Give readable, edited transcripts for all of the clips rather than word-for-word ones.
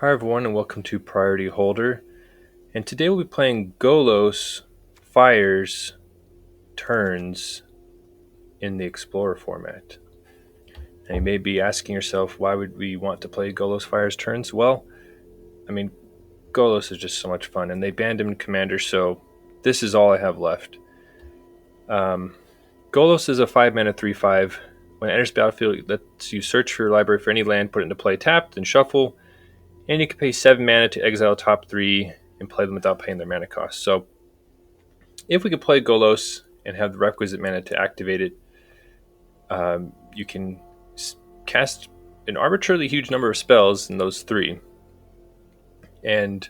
Hi everyone and welcome to Priority Holder. And today we'll be playing Golos Fires Turns in the Explorer format. And you may be asking yourself, why would we want to play Golos Fires Turns? Well, Golos is just so much fun, and they banned him in Commander, so this is all I have left. Golos is a 5-mana 3/5. When it enters battlefield, it lets you search for your library for any land, put it into play tapped, then shuffle. And you can pay 7 mana to exile top 3 and play them without paying their mana cost. So if we could play Golos and have the requisite mana to activate it, you can cast an arbitrarily huge number of spells in those 3. And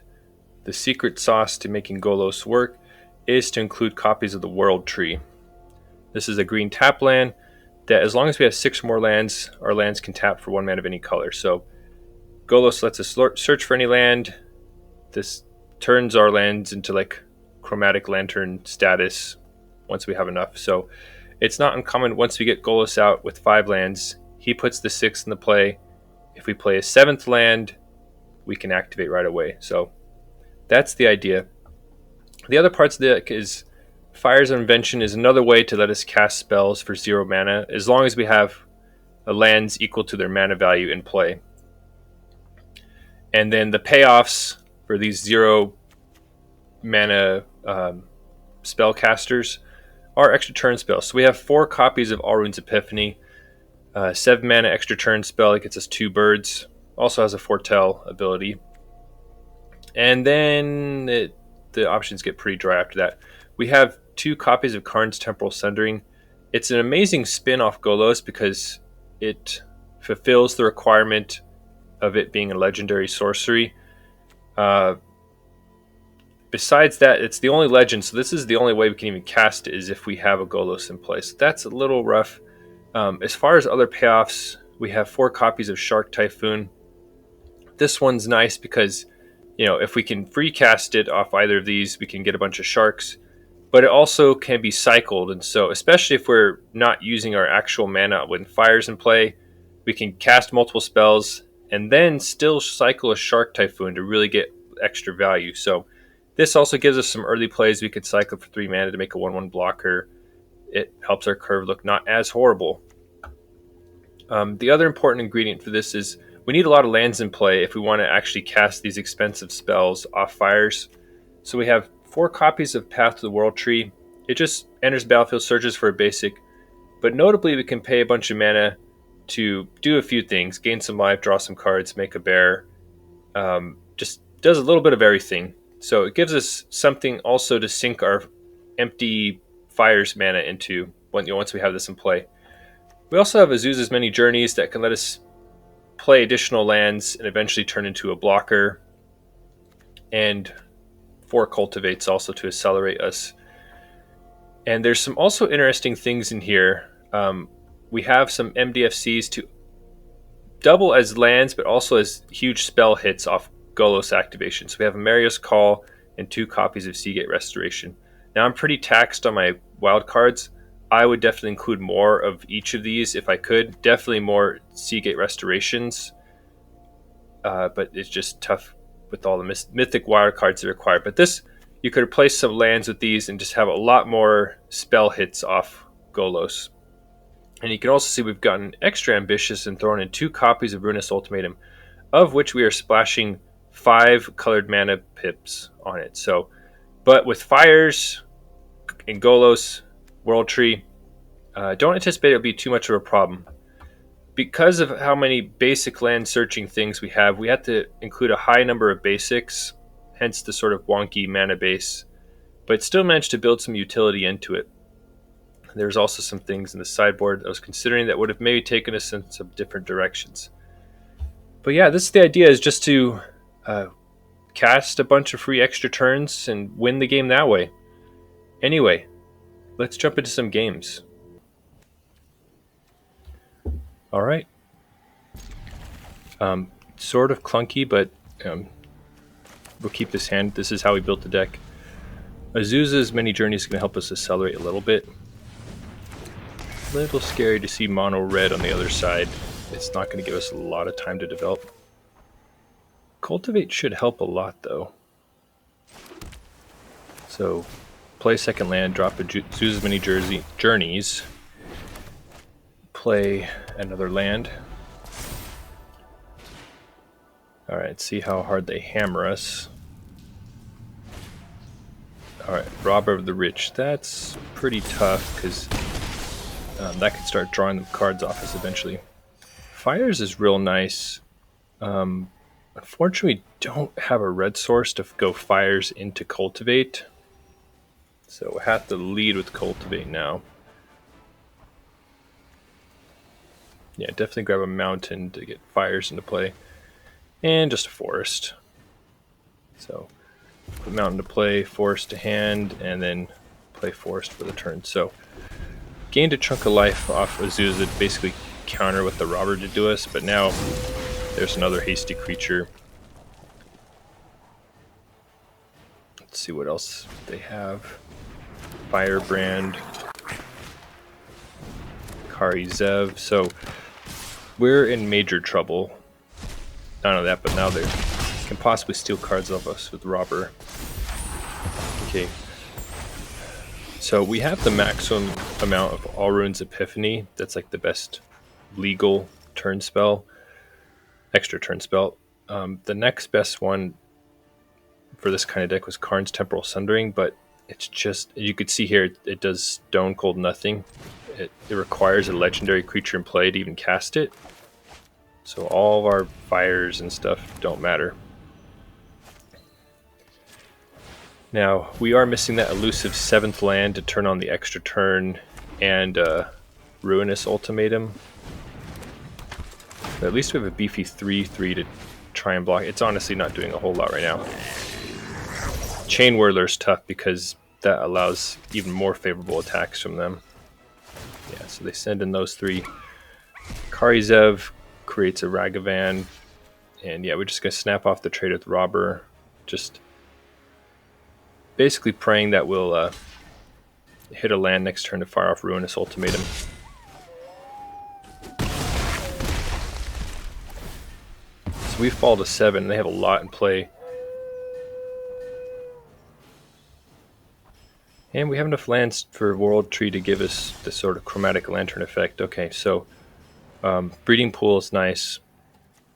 the secret sauce to making Golos work is to include copies of the World Tree. This is a green tap land that, as long as we have 6 or more lands, our lands can tap for 1 mana of any color. So Golos lets us search for any land. This turns our lands into like chromatic lantern status once we have enough. So it's not uncommon once we get Golos out with 5 lands, he puts the 6th in the play. If we play a 7th land, we can activate right away. So that's the idea. The other parts of the deck is Fires of Invention is another way to let us cast spells for 0 mana, as long as we have lands equal to their mana value in play. And then the payoffs for these 0 mana spellcasters are extra turn spells. So we have 4 copies of Alrund's Epiphany, 7 mana extra turn spell. It gets us 2 birds. Also has a foretell ability. And then the options get pretty dry after that. We have 2 copies of Karn's Temporal Sundering. It's an amazing spin off Golos because it fulfills the requirement of it being a legendary sorcery. Besides that, it's the only legend, so this is the only way we can even cast it, is if we have a Golos in place. That's a little rough. As far as other payoffs, we have 4 copies of Shark Typhoon. This one's nice because, if we can free cast it off either of these, we can get a bunch of sharks. But it also can be cycled, and so especially if we're not using our actual mana when Fire's in play, we can cast multiple spells and then still cycle a Shark Typhoon to really get extra value. So this also gives us some early plays. We could cycle for 3 mana to make a 1/1 blocker. It helps our curve look not as horrible. The other important ingredient for this is we need a lot of lands in play if we want to actually cast these expensive spells off Fires. So we have 4 copies of Path to the World Tree. It just enters battlefield, searches for a basic. But notably, we can pay a bunch of mana to do a few things: gain some life, draw some cards, make a bear. Just does a little bit of everything. So it gives us something also to sink our empty Fires mana into once we have this in play. We also have Azusa's Many Journeys that can let us play additional lands and eventually turn into a blocker. And 4 Cultivates also to accelerate us. And there's some also interesting things in here. We have some MDFCs to double as lands, but also as huge spell hits off Golos activation. So we have Emeria's Call and 2 copies of Seagate Restoration. Now I'm pretty taxed on my wild cards. I would definitely include more of each of these if I could. Definitely more Seagate Restorations. But it's just tough with all the mythic wild cards that are required. But this, you could replace some lands with these and just have a lot more spell hits off Golos. And you can also see we've gotten extra ambitious and thrown in 2 copies of Ruinous Ultimatum, of which we are splashing 5 colored mana pips on it. So, but with Fires and Golos, World Tree, don't anticipate it'll be too much of a problem. Because of how many basic land searching things we have to include a high number of basics, hence the sort of wonky mana base, but still managed to build some utility into it. There's also some things in the sideboard I was considering that would have maybe taken us in some different directions. But yeah, this is the idea, is just to cast a bunch of free extra turns and win the game that way. Anyway, let's jump into some games. All right. Sort of clunky, but we'll keep this hand. This is how we built the deck. Azusa's Many Journeys is going to help us accelerate a little bit. A little scary to see mono red on the other side. It's not going to give us a lot of time to develop. Cultivate should help a lot, though. So, play second land, drop Azusa's many journeys, play another land. Alright, see how hard they hammer us. Alright, Robber of the Rich. That's pretty tough, because that could start drawing the cards off us eventually. Fires is real nice. Unfortunately, we don't have a red source to go Fires into Cultivate. So we'll have to lead with Cultivate now. Yeah, definitely grab a mountain to get Fires into play. And just a forest. So put mountain to play, forest to hand, and then play forest for the turn. So gained a chunk of life off Azusa to basically counter what the robber did to us, but now there's another hasty creature. Let's see what else they have. Firebrand, Kari Zev. So we're in major trouble. Not only that, but now they can possibly steal cards off us with Robber. Okay. So we have the maximum amount of Alrund's Epiphany. That's like the best legal turn spell. Extra turn spell. The next best one for this kind of deck was Karn's Temporal Sundering, but it's just, you could see here, it does stone cold nothing. It requires a legendary creature in play to even cast it. So all of our fires and stuff don't matter. Now, we are missing that elusive 7th land to turn on the extra turn and Ruinous Ultimatum. But at least we have a beefy 3/3 to try and block. It's honestly not doing a whole lot right now. Chain Whirler's tough because that allows even more favorable attacks from them. Yeah, so they send in those 3. Karizev creates a Ragavan. And yeah, we're just going to snap off the trade with Robber. Just basically praying that we'll hit a land next turn to fire off Ruinous Ultimatum. So we fall to 7. They have a lot in play. And we have enough lands for World Tree to give us this sort of chromatic lantern effect. Okay, so Breeding Pool is nice.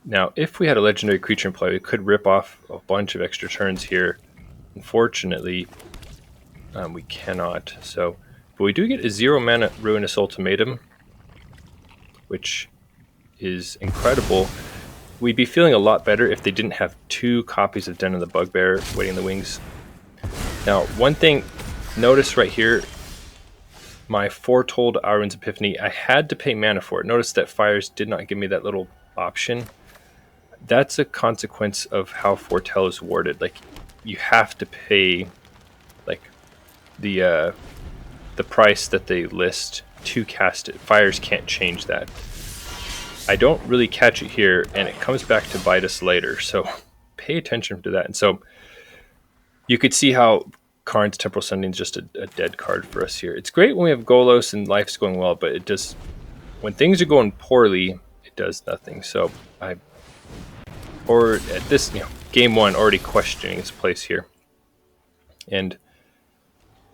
Now, if we had a legendary creature in play, we could rip off a bunch of extra turns here. Unfortunately, we cannot. So, but we do get a 0-mana Ruinous Ultimatum, which is incredible. We'd be feeling a lot better if they didn't have 2 copies of Den of the Bugbear waiting in the wings. Now, one thing, notice right here, my foretold Alrund's Epiphany, I had to pay mana for it. Notice that Fires did not give me that little option. That's a consequence of how Foretell is worded. Like, you have to pay like the price that they list to cast it. Fires can't change that. I don't really catch it here, and it comes back to bite us later. So pay attention to that. And so you could see how Karn's Temporal Sundering is just a dead card for us here. It's great when we have Golos and life's going well, but it just, when things are going poorly, it does nothing. So or at this, game 1, already questioning its place here. And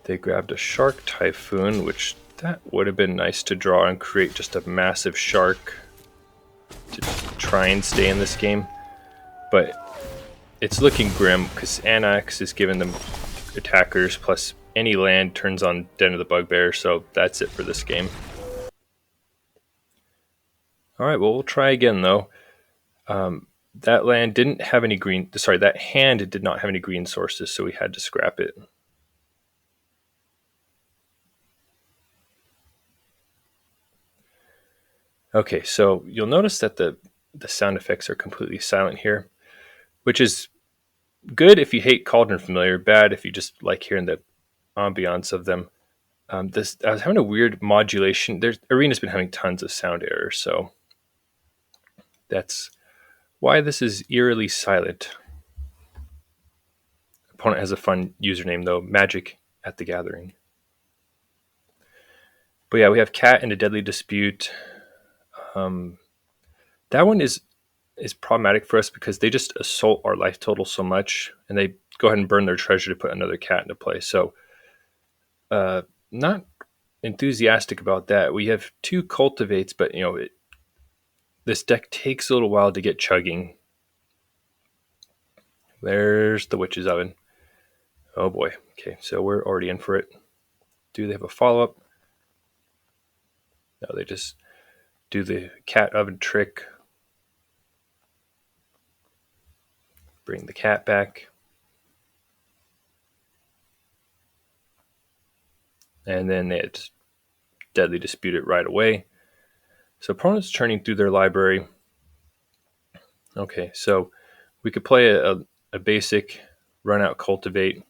they grabbed a Shark Typhoon, which that would have been nice to draw and create just a massive shark to try and stay in this game. But it's looking grim because Anax is giving them attackers, plus any land turns on Den of the Bugbear, so that's it for this game. Alright, well, we'll try again though. That land didn't have any green, sorry, that hand did not have any green sources, so we had to scrap it. Okay, so you'll notice that the sound effects are completely silent here, which is good if you hate Cauldron Familiar, bad if you just like hearing the ambiance of them. I was having a weird modulation. Arena's been having tons of sound errors, so that's why this is eerily silent. Opponent has a fun username though, Magic at the Gathering. But yeah, we have Cat and a Deadly Dispute. That one is is problematic for us because they just assault our life total so much, and they go ahead and burn their treasure to put another cat into play. So, not enthusiastic about that. We have 2 cultivates, but this deck takes a little while to get chugging. There's the witch's oven. Oh boy. Okay, so we're already in for it. Do they have a follow-up? No, they just do the cat oven trick. Bring the cat back. And then they just deadly dispute it right away. So opponent's turning through their library. Okay, so we could play a basic run out cultivate.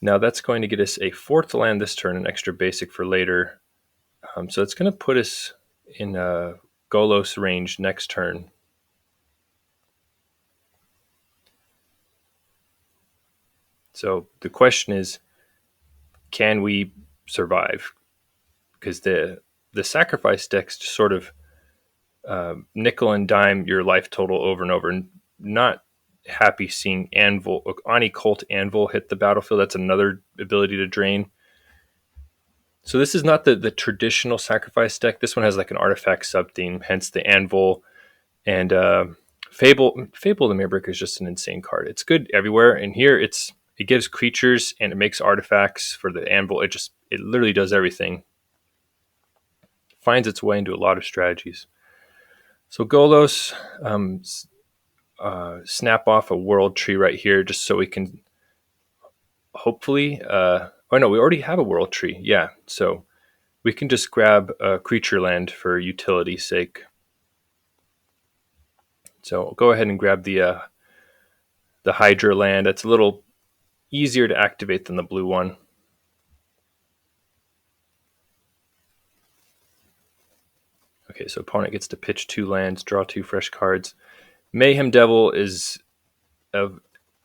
Now that's going to get us a 4th land this turn, an extra basic for later. So it's going to put us in Golos range next turn. So the question is, can we survive? Because the sacrifice decks just sort of nickel and dime your life total over and over, and not happy seeing Ani Cult Anvil hit the battlefield. That's another ability to drain. So this is not the traditional sacrifice deck. This one has like an artifact sub-theme, hence the Anvil. And Fable the Mirabreaker is just an insane card. It's good everywhere, and here it gives creatures and it makes artifacts for the Anvil. It literally does everything. Finds its way into a lot of strategies. So Golos, snap off a world tree right here just so we can hopefully... we already have a world tree. Yeah, so we can just grab a creature land for utility's sake. So we'll go ahead and grab the Hydra land. It's a little easier to activate than the blue one. Okay, so opponent gets to pitch 2 lands, draw 2 fresh cards. Mayhem Devil is a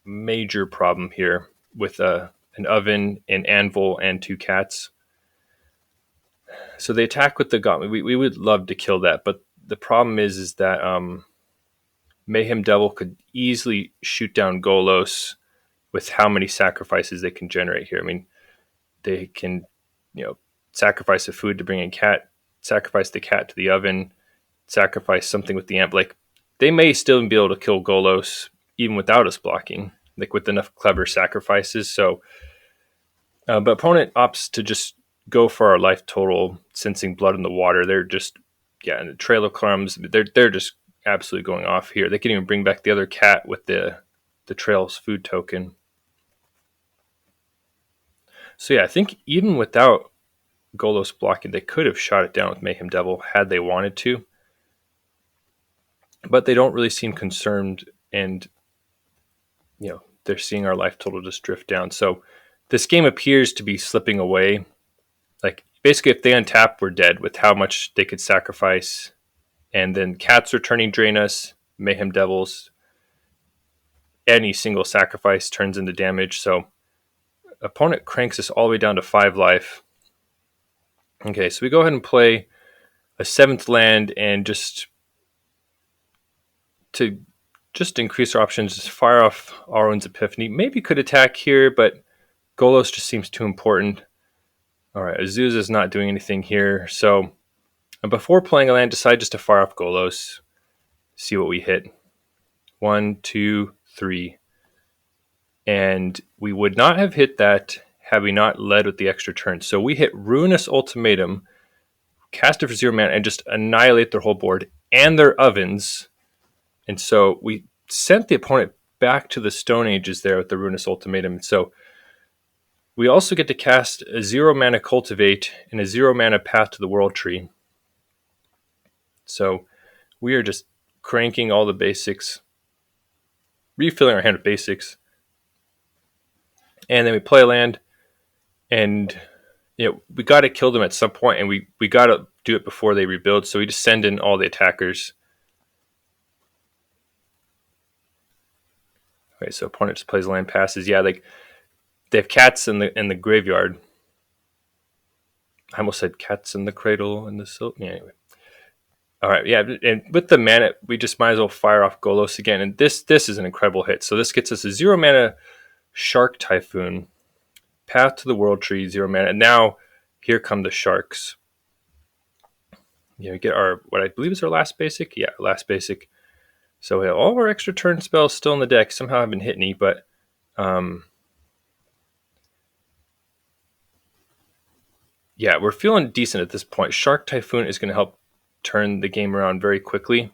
major problem here with an oven, an anvil, and 2 cats. So they attack with the gauntlet. We would love to kill that, but the problem is that Mayhem Devil could easily shoot down Golos with how many sacrifices they can generate here. I mean, they can, sacrifice a food to bring in cat, sacrifice the cat to the oven, sacrifice something with the amp. Like, they may still be able to kill Golos even without us blocking, like with enough clever sacrifices. So, but opponent opts to just go for our life total, sensing blood in the water. They're just, and the Trail of Crumbs, they're just absolutely going off here. They can even bring back the other cat with the Trail's food token. So yeah, I think even without Golos blocking, they could have shot it down with Mayhem Devil had they wanted to. But they don't really seem concerned, and they're seeing our life total just drift down. So this game appears to be slipping away. Like, basically, if they untap, we're dead with how much they could sacrifice. And then cats returning drain us, Mayhem Devils, any single sacrifice turns into damage. So opponent cranks us all the way down to 5 life. Okay, so we go ahead and play a 7th land, and just to increase our options, just fire off Alrund's Epiphany. Maybe could attack here, but Golos just seems too important. All right, Azusa is not doing anything here. So before playing a land, decide just to fire off Golos. See what we hit. 1, 2, 3. And we would not have hit that had we not led with the extra turn. So we hit Ruinous Ultimatum, cast it for 0 mana, and just annihilate their whole board and their ovens. And so we sent the opponent back to the Stone Ages there with the Ruinous Ultimatum. So we also get to cast a 0 mana Cultivate and a 0 mana Path to the World Tree. So we are just cranking all the basics, refilling our hand with basics. And then we play a land, and we got to kill them at some point, and we got to do it before they rebuild. So we just send in all the attackers. Okay, so opponent just plays land passes. Yeah, like they have cats in the graveyard. I almost said cats in the cradle and the silk. Yeah, anyway. All right, yeah, and with the mana, we just might as well fire off Golos again. And this is an incredible hit. So this gets us a 0 mana Shark Typhoon, Path to the World Tree, 0 mana. And now here come the sharks. We get our, what I believe is our last basic. Yeah, last basic. So we have all of our extra turn spells still in the deck. Somehow I've been hitting me, but yeah, we're feeling decent at this point. Shark Typhoon is going to help turn the game around very quickly.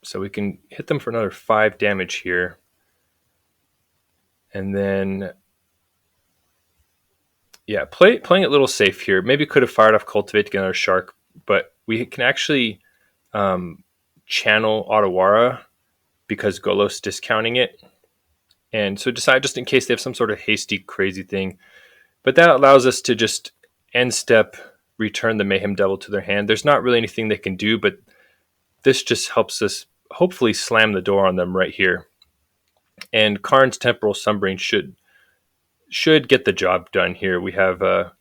So we can hit them for another 5 damage here. And then, yeah, playing it a little safe here. Maybe could have fired off Cultivate to get another Shark, but we can actually channel Otawara because Golos discounting it. And so decide just in case they have some sort of hasty, crazy thing. But that allows us to just end step, return the Mayhem Devil to their hand. There's not really anything they can do, but this just helps us hopefully slam the door on them right here. And Karn's Temporal Sundering should get the job done here. We have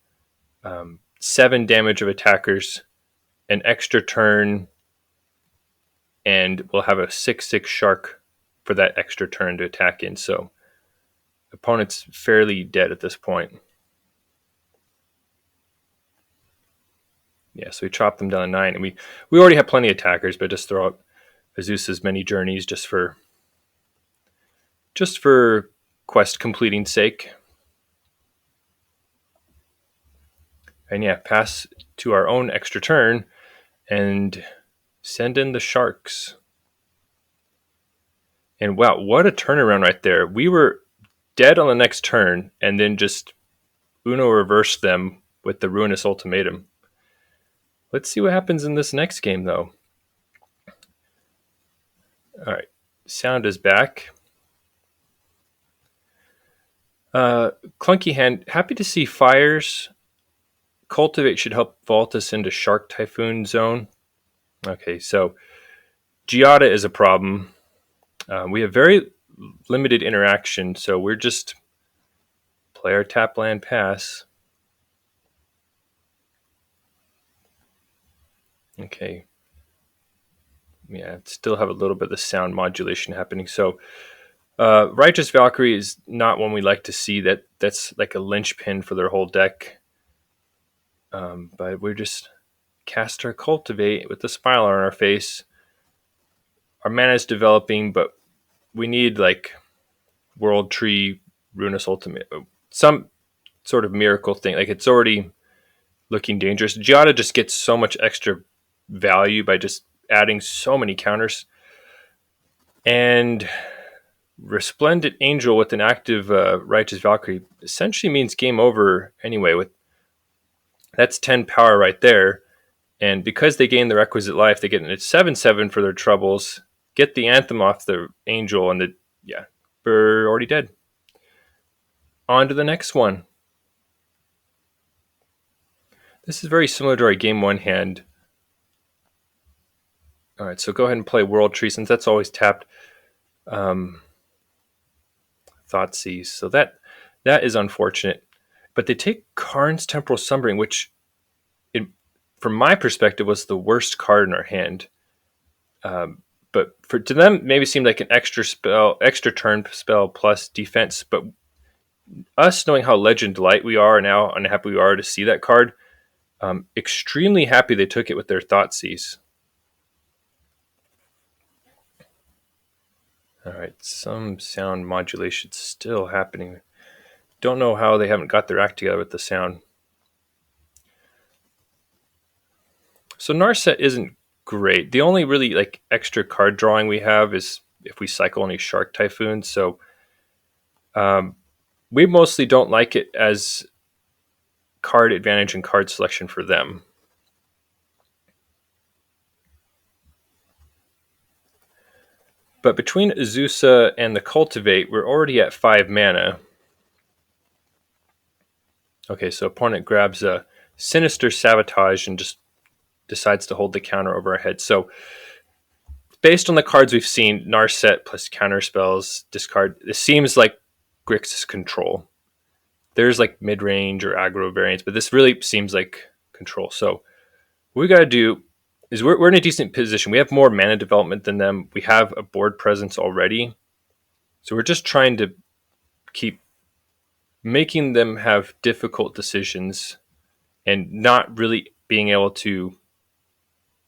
7 damage of attackers, an extra turn, and we'll have a 6/6 Shark for that extra turn to attack in. So opponent's fairly dead at this point. Yeah, so we chop them down to 9, and we already have plenty of attackers, but just throw out Azusa's Many Journeys just for quest completing sake. And yeah, pass to our own extra turn and send in the sharks. And wow, what a turnaround right there. We were dead on the next turn and then just Uno reversed them with the Ruinous Ultimatum. Let's see what happens in this next game, though. All right, sound is back. Clunky hand. Happy to see Fires. Cultivate should help vault us into Shark Typhoon zone. Okay, so Giada is a problem. We have very limited interaction, so we're just play our tap land pass. Okay. Yeah, still have a little bit of the sound modulation happening. So Righteous Valkyrie is not one we like to see. That's like a linchpin for their whole deck. But we're just cast our Cultivate with the smile on our face. Our mana is developing, but we need like World Tree, Ruinous Ultimate, some sort of miracle thing. Like it's already looking dangerous. Giada just gets so much extra value by just adding so many counters. And Resplendent Angel with an active Righteous Valkyrie essentially means game over anyway. That's 10 power right there. And because they gain the requisite life, they get a 7/7 for their troubles, get the Anthem off the Angel, and we're already dead. On to the next one. This is very similar to our game 1 hand. All right, so go ahead and play World Tree since that's always tapped. Thoughtseize. So that is unfortunate. But they take Karn's Temporal Sundering, which, from my perspective, was the worst card in our hand. But to them, maybe seemed like an extra turn spell plus defense. But us knowing how Legend Light we are and how unhappy we are to see that card, extremely happy they took it with their Thoughtseize. All right, some sound modulation still happening. Don't know how they haven't got their act together with the sound. So Narset isn't great. The only really like extra card drawing we have is if we cycle any Shark Typhoon. So we mostly don't like it as card advantage and card selection for them. But between Azusa and the Cultivate, we're already at 5 mana. Okay, so opponent grabs a Sinister Sabotage and just decides to hold the counter over our head. So based on the cards we've seen, Narset plus counter spells, discard, it seems like Grixis control. There's like mid-range or aggro variants, but this really seems like control. So what we got to do is we're in a decent position. We have more mana development than them. We have a board presence already. So we're just trying to keep making them have difficult decisions and not really being able to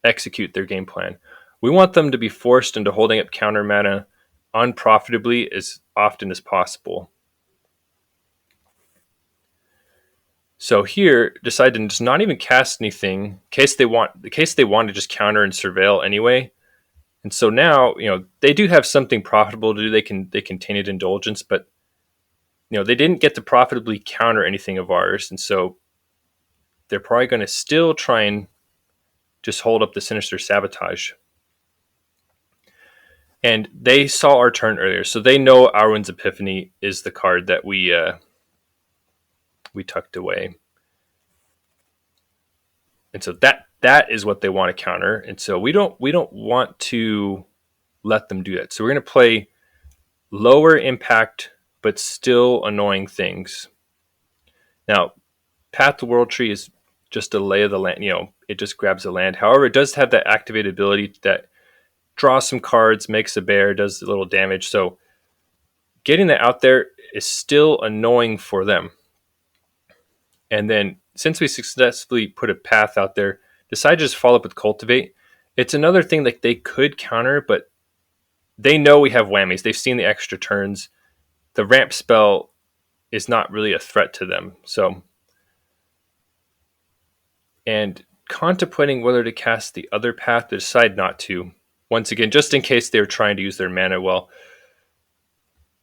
execute their game plan. We want them to be forced into holding up counter mana unprofitably as often as possible. So here, decide to just not even cast anything in case they want to just counter and surveil anyway. And so now, they do have something profitable to do. They can Tainted Indulgence, but they didn't get to profitably counter anything of ours, and so they're probably going to still try and just hold up the Sinister Sabotage. And they saw our turn earlier, so they know Alrund's Epiphany is the card that we tucked away. And so that is what they want to counter. And so we don't want to let them do that. So we're going to play lower impact but still annoying things. Now, Path to World Tree is just a lay of the land. It just grabs the land. However, it does have that activated ability that draws some cards, makes a bear, does a little damage. So getting that out there is still annoying for them. And then since we successfully put a path out there, decide to just follow up with Cultivate. It's another thing that they could counter, but they know we have whammies. They've seen the extra turns. The ramp spell is not really a threat to them. So, and contemplating whether to cast the other path, to decide not to. Once again, just in case they're trying to use their mana well.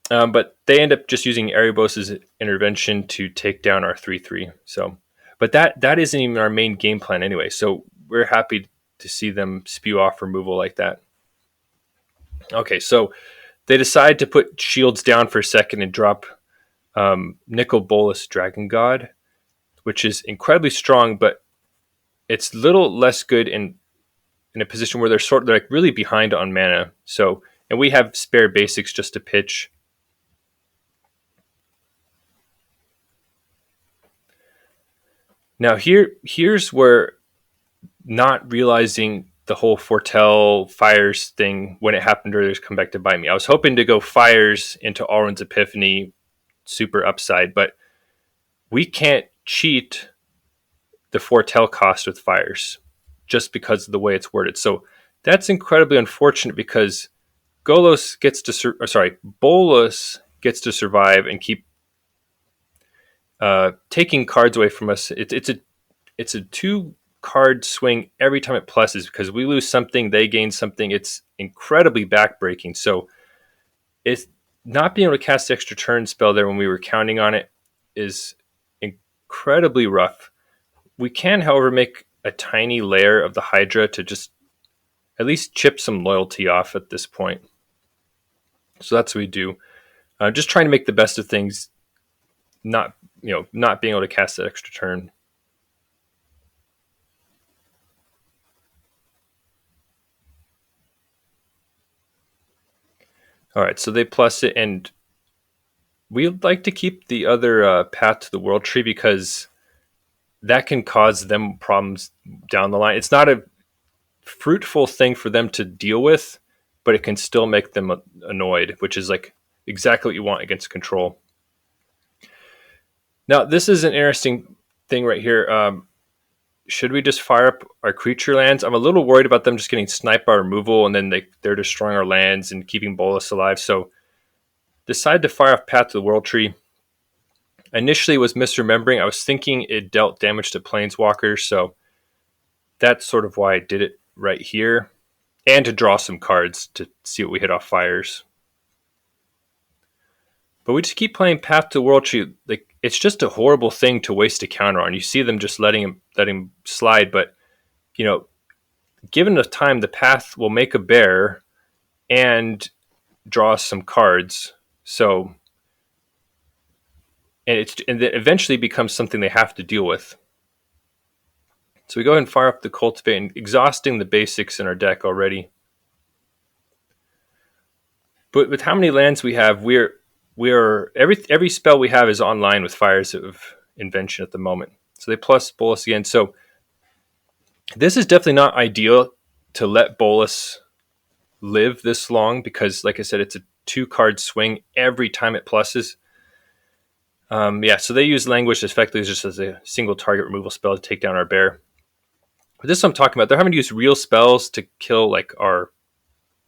But they end up just using Erebos' intervention to take down our 3/3. So, but that isn't even our main game plan anyway. So we're happy to see them spew off removal like that. Okay, so they decide to put shields down for a second and drop Nicol Bolas Dragon God, which is incredibly strong, but it's a little less good in a position where they're like really behind on mana. So, and we have spare basics just to pitch. Now here's where not realizing the whole Foretell Fires thing when it happened earlier has come back to bite me. I was hoping to go Fires into Alrund's Epiphany, super upside, but we can't cheat the Foretell cost with Fires just because of the way it's worded. So that's incredibly unfortunate because Bolas gets to survive and keep taking cards away from us. It's a 2-card swing every time it pluses because we lose something, they gain something. It's incredibly backbreaking. So it's not being able to cast the extra turn spell there when we were counting on it is incredibly rough. We can, however, make a tiny layer of the Hydra to just at least chip some loyalty off at this point. So that's what we do. Just trying to make the best of things, not being able to cast that extra turn. All right, so they plus it, and we'd like to keep the other Path to the World Tree because that can cause them problems down the line. It's not a fruitful thing for them to deal with, but it can still make them annoyed, which is like exactly what you want against control. Now, this is an interesting thing right here. Should we just fire up our creature lands? I'm a little worried about them just getting sniped by removal, and then they're destroying our lands and keeping Bolas alive. So decide to fire off Path to the World Tree. Initially was misremembering. I was thinking it dealt damage to Planeswalkers, so that's sort of why I did it right here. And to draw some cards to see what we hit off Fires. But we just keep playing Path to the World Tree. Like, it's just a horrible thing to waste a counter on. You see them just letting him slide, but given enough time, the Path will make a bear and draw some cards. So, and it eventually becomes something they have to deal with. So we go ahead and fire up the Cultivate, and exhausting the basics in our deck already. But with how many lands we have, we're every spell we have is online with Fires of Invention at the moment. So they plus Bolas again. So This is definitely not ideal to let Bolas live this long because, like I said, it's a 2-card swing every time it pluses. Yeah, so they use language effectively just as a single target removal spell to take down our bear. But this is what I'm talking about. They're having to use real spells to kill like our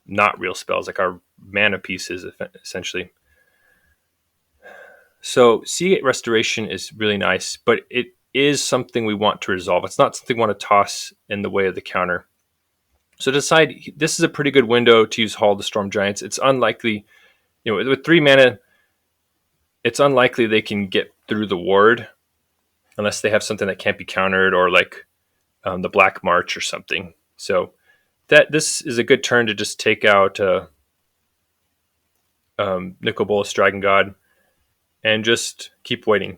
not real spells, like our mana pieces, essentially. So Seagate Restoration is really nice, but it is something we want to resolve. It's not something we want to toss in the way of the counter. So decide this is a pretty good window to use Hall of the Storm Giants. It's unlikely, with 3 mana, it's unlikely they can get through the ward unless they have something that can't be countered or like the Black March or something. So this is a good turn to just take out Nicol Bolas Dragon God and just keep waiting.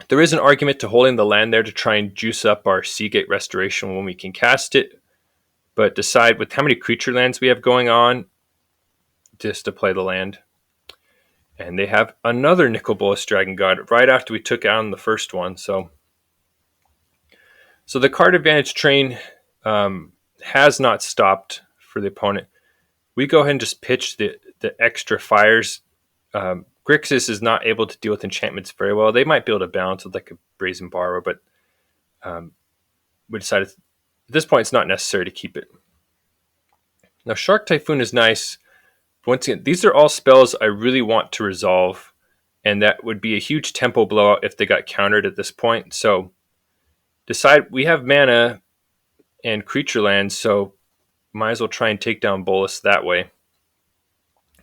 There is an argument to holding the land there to try and juice up our Seagate Restoration when we can cast it, but decide with how many creature lands we have going on just to play the land. And they have another Nicol Bolas Dragon God right after we took out the first one. So the card advantage train has not stopped for the opponent. We go ahead and just pitch the extra fires. Grixis is not able to deal with enchantments very well. They might be able to balance with like a Brazen Borrower, but we decided at this point it's not necessary to keep it. Now, Shark Typhoon is nice. Once again, these are all spells I really want to resolve, and that would be a huge tempo blowout if they got countered at this point. So decide we have mana and creature lands, so might as well try and take down Bolas that way.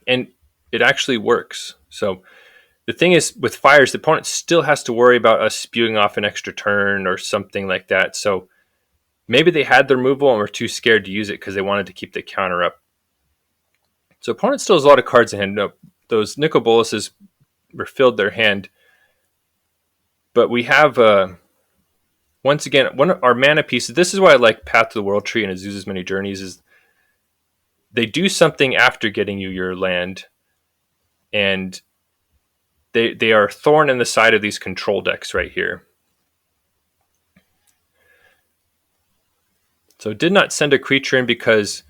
And it actually works. So the thing is, with fires, the opponent still has to worry about us spewing off an extra turn or something like that. So maybe they had their removal and were too scared to use it because they wanted to keep the counter up. So opponent still has a lot of cards in hand. No, those Nicol Bolases refilled their hand. But we have, once again, one of our mana pieces. This is why I like Path to the World Tree and Azusa's Many Journeys is they do something after getting you your land. And they are a thorn in the side of these control decks right here. So did not send a creature in because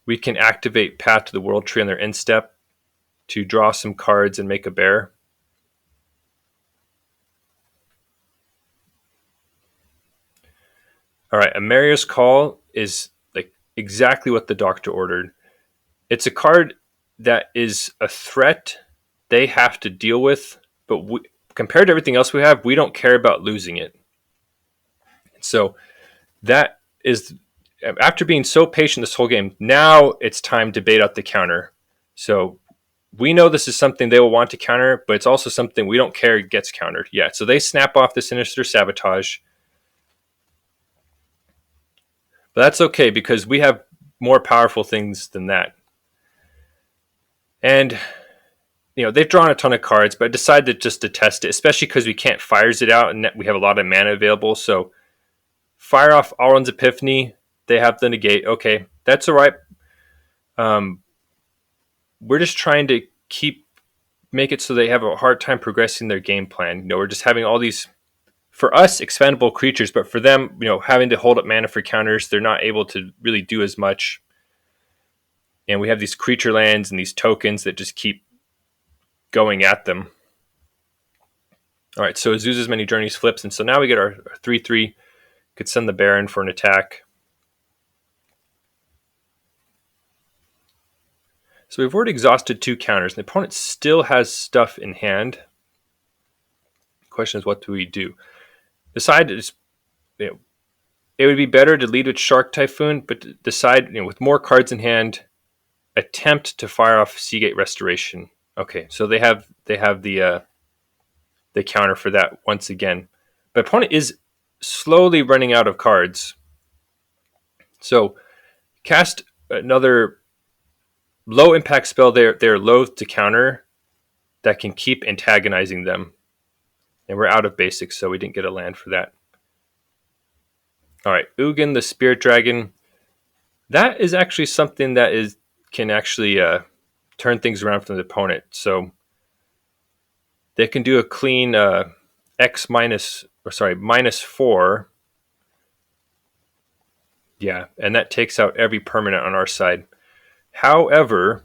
we can activate Path to the World Tree on their end step to draw some cards and make a bear. All right, Emeria's Call is like exactly what the doctor ordered. It's a card that is a threat they have to deal with, but compared to everything else we have, we don't care about losing it. So that is, after being so patient this whole game, now it's time to bait out the counter. So we know this is something they will want to counter, but it's also something we don't care gets countered. Yeah, so they snap off the Sinister Sabotage. But that's okay because we have more powerful things than that. And, they've drawn a ton of cards, but I decided just to test it, especially because we can't fires it out and we have a lot of mana available. So fire off Alrund's Epiphany. They have the negate. Okay, that's all right. We're just trying to make it so they have a hard time progressing their game plan. We're just having all these, for us, expendable creatures, but for them, having to hold up mana for counters, they're not able to really do as much. And we have these creature lands and these tokens that just keep going at them. All right, so Azusa's Many Journeys flips, and so now we get our 3/3. Could send the Baron for an attack. So we've already exhausted 2 counters, and the opponent still has stuff in hand. The question is, what do we do? Decide is, it would be better to lead with Shark Typhoon, but decide, with more cards in hand, attempt to fire off Seagate Restoration. Okay, so they have the counter for that once again. But opponent is slowly running out of cards. So cast another low impact spell they're loath to counter that can keep antagonizing them. And we're out of basics, so we didn't get a land for that. All right, Ugin the Spirit Dragon. That is actually something that can actually turn things around for the opponent. So they can do a clean -4. Yeah, and that takes out every permanent on our side. However,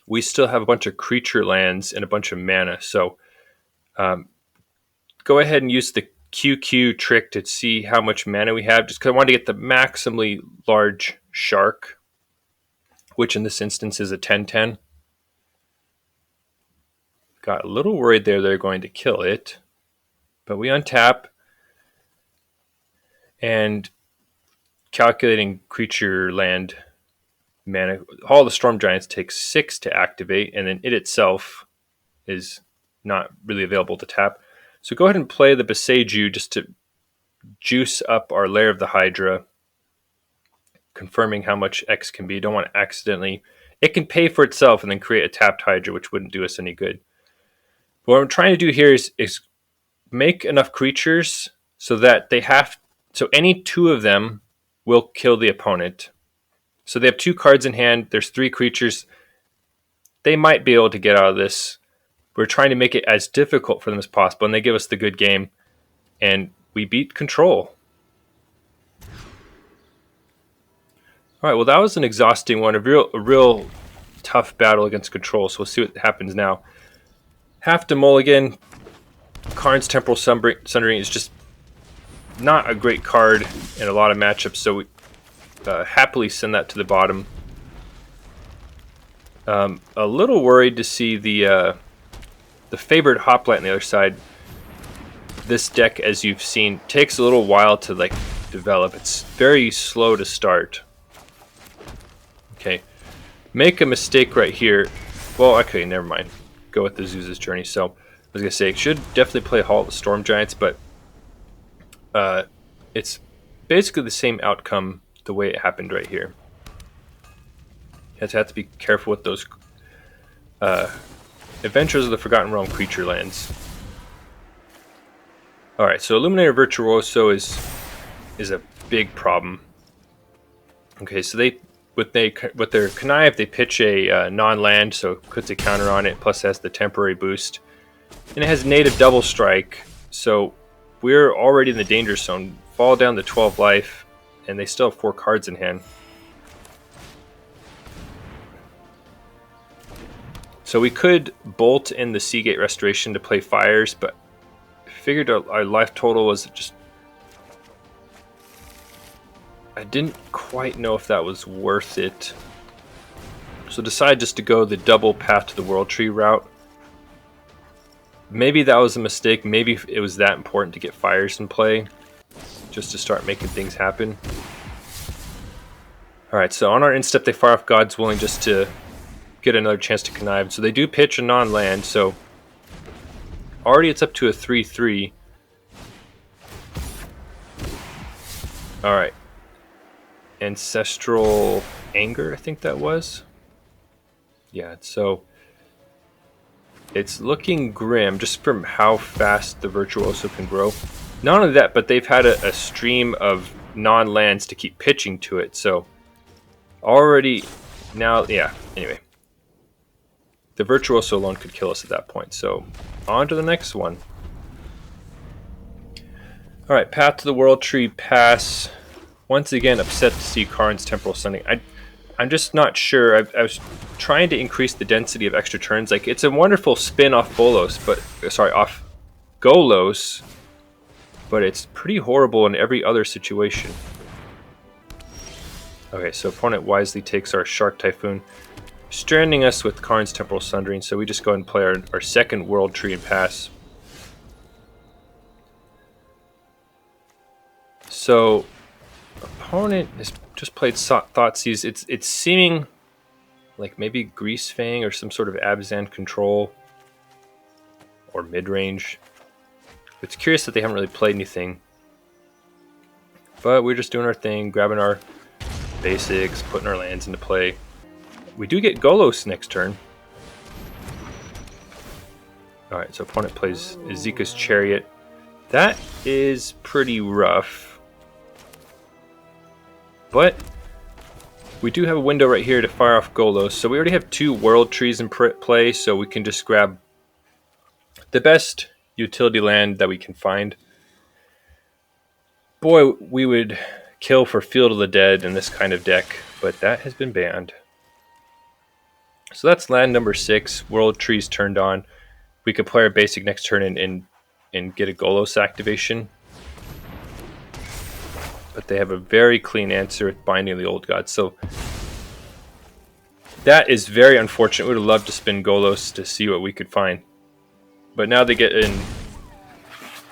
we still have a bunch of creature lands and a bunch of mana. So go ahead and use the QQ trick to see how much mana we have. Just because I wanted to get the maximally large shark, which in this instance is a 10/10. Got a little worried there they're going to kill it. But we untap and calculating creature land mana. All the Storm Giants takes 6 to activate, and then it itself is not really available to tap. So go ahead and play the Boseiju just to juice up our Lair of the Hydra, confirming how much X can be. Don't want to accidentally... It can pay for itself and then create a tapped Hydra, which wouldn't do us any good. What I'm trying to do here is make enough creatures so that they have... So any 2 of them will kill the opponent. So they have 2 cards in hand. There's 3 creatures. They might be able to get out of this. We're trying to make it as difficult for them as possible, and they give us the good game. And we beat control. All right, well, that was an exhausting one. A real tough battle against control. So we'll see what happens now. Have to mulligan. Karn's Temporal Sundering is just not a great card in a lot of matchups, so we happily send that to the bottom. A little worried to see the favored Hoplite on the other side. This deck, as you've seen, takes a little while to develop. It's very slow to start. Okay, make a mistake right here. Well, okay, never mind. Go with the Azusa's Journey. So I was gonna say, should definitely play Halt the Storm Giants, but it's basically the same outcome the way it happened right here. You have to be careful with those Adventures of the Forgotten Realm creature lands. Alright, so Illuminator Virtuoso is a big problem. Okay, so with their Connive, they pitch a non-land, so it puts a counter on it, plus it has the temporary boost. And it has native double strike, so we're already in the danger zone. Fall down to 12 life, and they still have 4 cards in hand. So we could bolt in the Seagate Restoration to play Fires, but I figured our life total was just... I didn't quite know if that was worth it. So decided just to go the double Path to the World Tree route. Maybe that was a mistake. Maybe it was that important to get Fires in play, just to start making things happen. Alright, so on our instep, they fire off God's Willing just to get another chance to connive. So they do pitch a non-land, so already it's up to a 3/3. Alright. Ancestral Anger, I think that was. Yeah, so it's looking grim just from how fast the Virtuoso can grow. Not only that, but they've had a stream of non-lands to keep pitching to it, so already now, yeah, anyway. The Virtuoso alone could kill us at that point, so on to the next one. Alright, Path to the World Tree pass. Once again, upset to see Karn's Temporal Sundering. I'm just not sure. I was trying to increase the density of extra turns. Like, it's a wonderful spin off Bolos, but off Golos, but it's pretty horrible in every other situation. Okay, so opponent wisely takes our Shark Typhoon, stranding us with Karn's Temporal Sundering, so we just go ahead and play our second World Tree and pass. So, opponent has just played Thoughtseize. It's seeming like maybe Grease Fang or some sort of Abzan control or mid-range. It's curious that they haven't really played anything. But we're just doing our thing, grabbing our basics, putting our lands into play. We do get Golos next turn. Alright, so opponent plays Ezeka's Chariot. That is pretty rough. But we do have a window right here to fire off Golos. So we already have 2 World Trees in play, so we can just grab the best utility land that we can find. Boy, we would kill for Field of the Dead in this kind of deck, but that has been banned. So that's land number 6. World Trees turned on. We could play our basic next turn and get a Golos activation. But they have a very clean answer with Binding of the Old Gods. So that is very unfortunate. We would have loved to spin Golos to see what we could find. But now they get in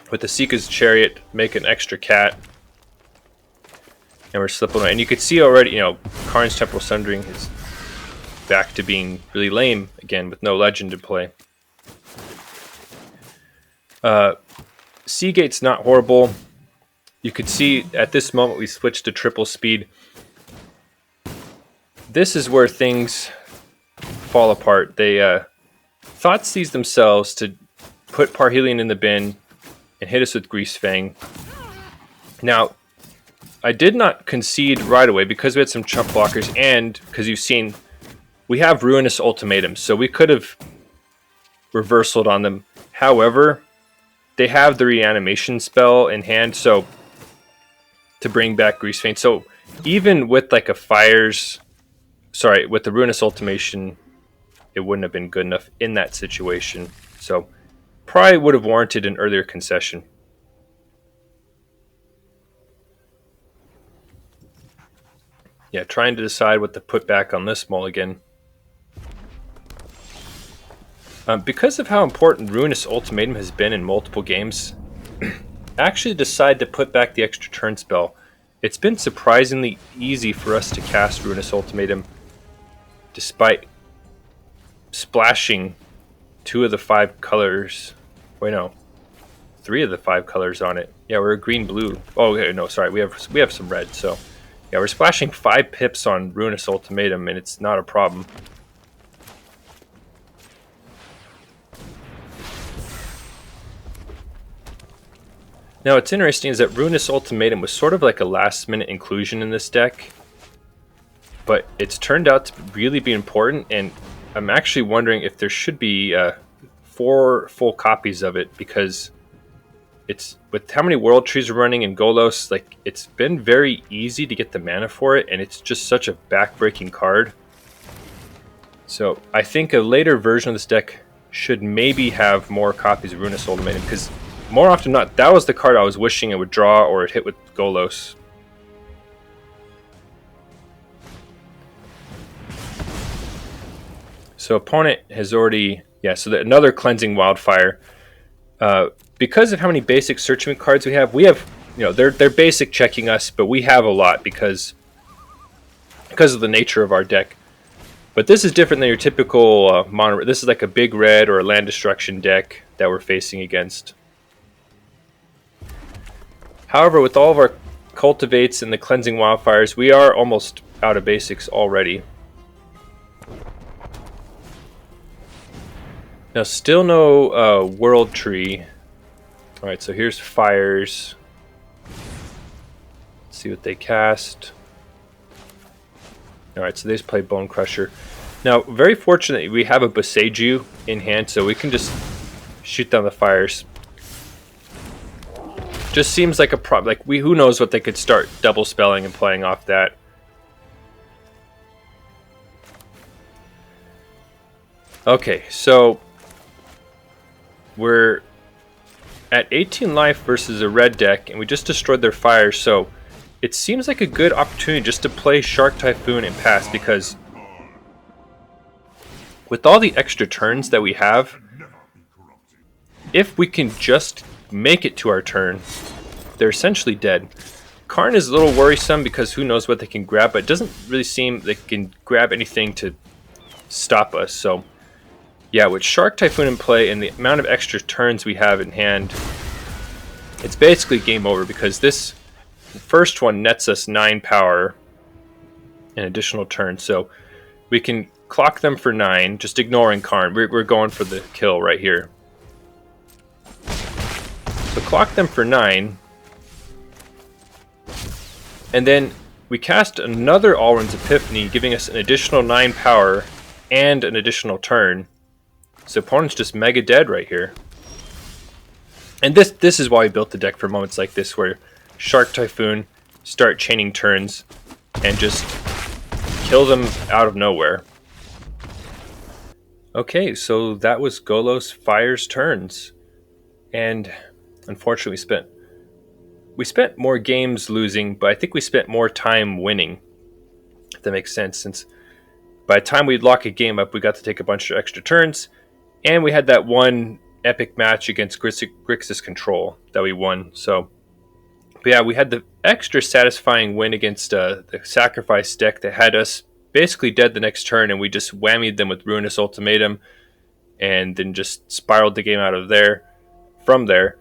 with the Seeker's Chariot, make an extra cat. And we're slipping away. And you could see already, Karn's Temporal Sundering is back to being really lame again with no legend to play. Seagate's not horrible. You could see at this moment we switched to triple speed. This is where things fall apart. They Thoughtseize themselves to put Parhelion in the bin and hit us with Greasefang. Now, I did not concede right away because we had some chump blockers and because you've seen we have Ruinous Ultimatum, so we could have reversaled on them. However, they have the reanimation spell in hand, so to bring back Greasefang. So even with like a with the Ruinous Ultimation, it wouldn't have been good enough in that situation. So probably would have warranted an earlier concession. Yeah, trying to decide what to put back on this mulligan. Because of how important Ruinous Ultimatum has been in multiple games, I actually decided to put back the extra turn spell. It's been surprisingly easy for us to cast Ruinous Ultimatum, despite splashing 2 of the 5 colors. Wait, no, 3 of the 5 colors on it. Yeah, we're a green-blue. Oh, okay, no, sorry, we have some red. So, yeah, we're splashing 5 pips on Ruinous Ultimatum, and it's not a problem. Now, what's interesting is that Ruinous Ultimatum was sort of like a last-minute inclusion in this deck, but it's turned out to really be important, and I'm actually wondering if there should be 4 full copies of it, because it's with how many World Trees are running in Golos, like it's been very easy to get the mana for it, and it's just such a back-breaking card. So I think a later version of this deck should maybe have more copies of Ruinous Ultimatum, because more often than not, that was the card I was wishing it would draw or it hit with Golos. So opponent has already... Yeah, so another Cleansing Wildfire. Because of how many basic searching cards we have, they're basic checking us, but we have a lot because of the nature of our deck. But this is different than your typical mono. This is like a big red or a land destruction deck that we're facing against. However, with all of our Cultivates and the Cleansing Wildfires, we are almost out of basics already. Now, still no World Tree. Alright, so here's Fires. Let's see what they cast. Alright, so they just play Bone Crusher. Now, very fortunately, we have a Boseiju in hand, so we can just shoot down the Fires. Just seems like a problem. Like, who knows what they could start double spelling and playing off that. Okay, so we're at 18 life versus a red deck, and we just destroyed their Fires, so it seems like a good opportunity just to play Shark Typhoon and pass, because with all the extra turns that we have, if we can just make it to our turn, they're essentially dead. Karn is a little worrisome because who knows what they can grab, but it doesn't really seem they can grab anything to stop us. So yeah, with Shark Typhoon in play and the amount of extra turns we have in hand, it's basically game over, because this first one nets us 9 power an additional turn. So we can clock them for 9, just ignoring Karn. We're going for the kill right here. So clock them for 9, and then we cast another Alrund's Epiphany, giving us an additional 9 power and an additional turn. So opponent's just mega dead right here. And this is why we built the deck for moments like this, where Shark Typhoon start chaining turns and just kill them out of nowhere. Okay, so that was Golos Fire's turns. And unfortunately we spent more games losing, but I think we spent more time winning. If that makes sense, since by the time we'd lock a game up, we got to take a bunch of extra turns, and we had that one epic match against Grixis Control that we won. So, but yeah, we had the extra satisfying win against the Sacrifice deck that had us basically dead the next turn, and we just whammied them with Ruinous Ultimatum, and then just spiraled the game out of there. From there,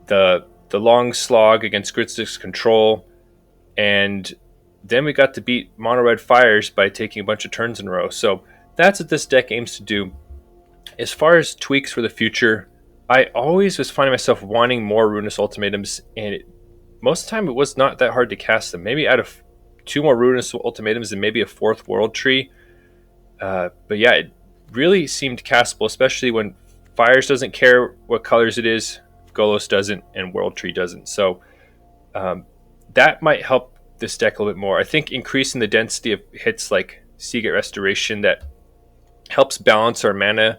the long slog against Grixis Control, and then we got to beat Mono Red Fires by taking a bunch of turns in a row. So that's what this deck aims to do. As far as tweaks for the future, I always was finding myself wanting more Ruinous Ultimatums, and most of the time it was not that hard to cast them. Maybe out of 2 more Ruinous Ultimatums and maybe a 4th World Tree. But yeah, it really seemed castable, especially when Fires doesn't care what colors it is, Golos doesn't, and World Tree doesn't. So that might help this deck a little bit more. I think increasing the density of hits like Seagate Restoration that helps balance our mana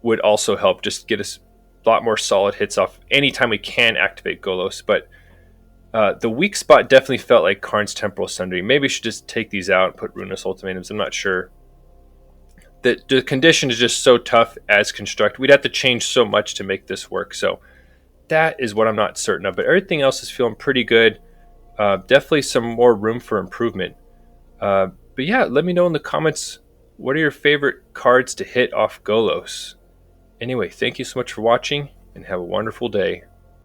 would also help just get us a lot more solid hits off anytime we can activate Golos. But the weak spot definitely felt like Karn's Temporal Sundering. Maybe we should just take these out and put Ruinous Ultimatums. I'm not sure. The condition is just so tough as construct. We'd have to change so much to make this work. So that is what I'm not certain of. But everything else is feeling pretty good. Definitely some more room for improvement. But yeah, let me know in the comments, what are your favorite cards to hit off Golos? Anyway, thank you so much for watching, and have a wonderful day.